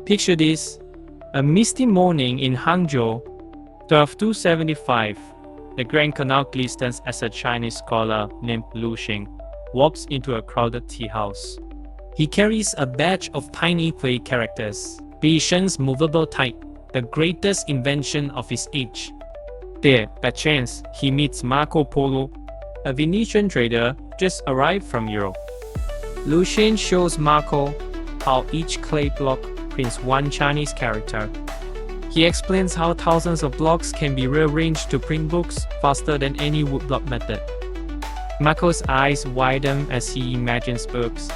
Picture this: a misty morning in Hangzhou, 12275. The Grand Canal glistens as a Chinese scholar named Lu Sheng walks into a crowded tea house. He carries a batch of tiny clay characters, Bi Sheng's movable type, the greatest invention of his age. There, by chance, he meets Marco Polo, a Venetian trader just arrived from Europe. Lu Sheng shows Marco how each clay block prints one Chinese character. He explains how thousands of blocks can be rearranged to print books faster than any woodblock method. Marco's eyes widen as he imagines books,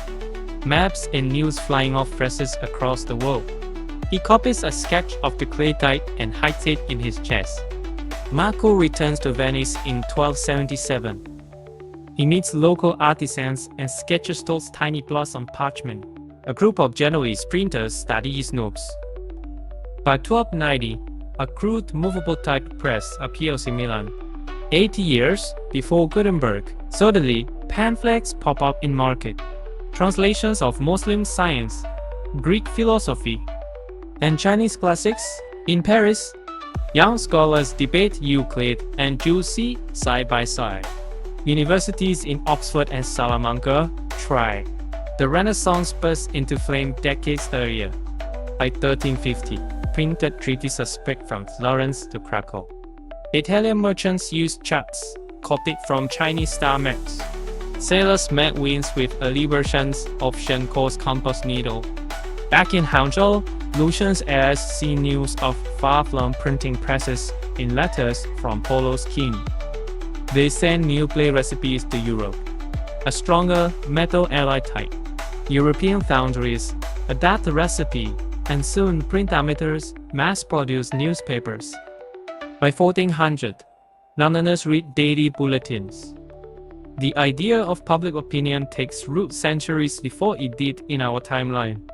maps, and news flying off presses across the world. He copies a sketch of the clay type and hides it in his chest. Marco returns to Venice in 1277. He meets local artisans and sketches those tiny plots on parchment. A group of Genoese printers study his notes. By 1290, a crude movable type press appears in Milan. 80 years before Gutenberg, suddenly pamphlets pop up in market. Translations of Muslim science, Greek philosophy, and Chinese classics. In Paris, young scholars debate Euclid and Juicy side by side. Universities in Oxford and Salamanca try. The Renaissance burst into flame decades earlier. By 1350, printed treatises spread from Florence to Krakow. Italian merchants used charts, copied from Chinese star maps. Sailors met winds with early versions of Shenko's compass needle. Back in Hangzhou, Lu Sheng's heirs see news of far-flung printing presses in letters from Polo's king. They send new clay recipes to Europe, a stronger metal alloy type. European foundries adapt the recipe, and soon print amateurs mass-produce newspapers. By 1400, Londoners read daily bulletins. The idea of public opinion takes root centuries before it did in our timeline.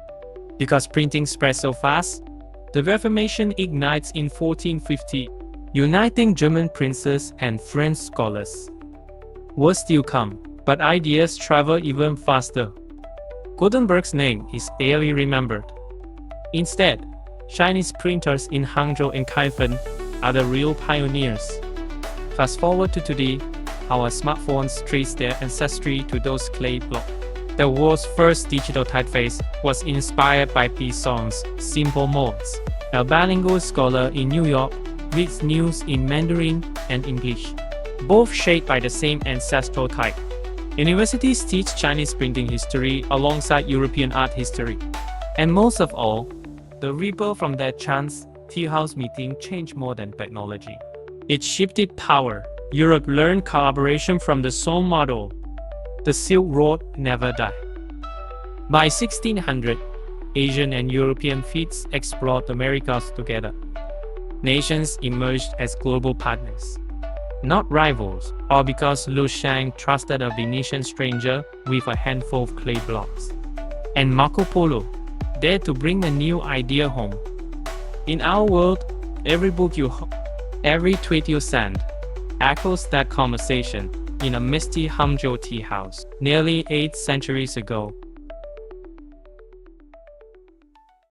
Because printing spread so fast, the Reformation ignites in 1450, uniting German princes and French scholars. Words still come, but ideas travel even faster. Gutenberg's name is barely remembered. Instead, Chinese printers in Hangzhou and Kaifeng are the real pioneers. Fast forward to today, our smartphones trace their ancestry to those clay blocks. The world's first digital typeface was inspired by Bi Sheng's simple modes. A bilingual scholar in New York reads news in Mandarin and English, both shaped by the same ancestral type. Universities teach Chinese printing history alongside European art history. And most of all, the ripple from that chance Teahouse meeting changed more than technology. It shifted power. Europe learned collaboration from the Song model. The Silk Road never died. By 1600, Asian and European fleets explored Americas together. Nations emerged as global partners, not rivals, all because Lu Sheng trusted a Venetian stranger with a handful of clay blocks. And Marco Polo dared to bring a new idea home. In our world, every book every tweet you send, echoes that conversation in a misty Hangzhou tea house nearly 8 centuries ago.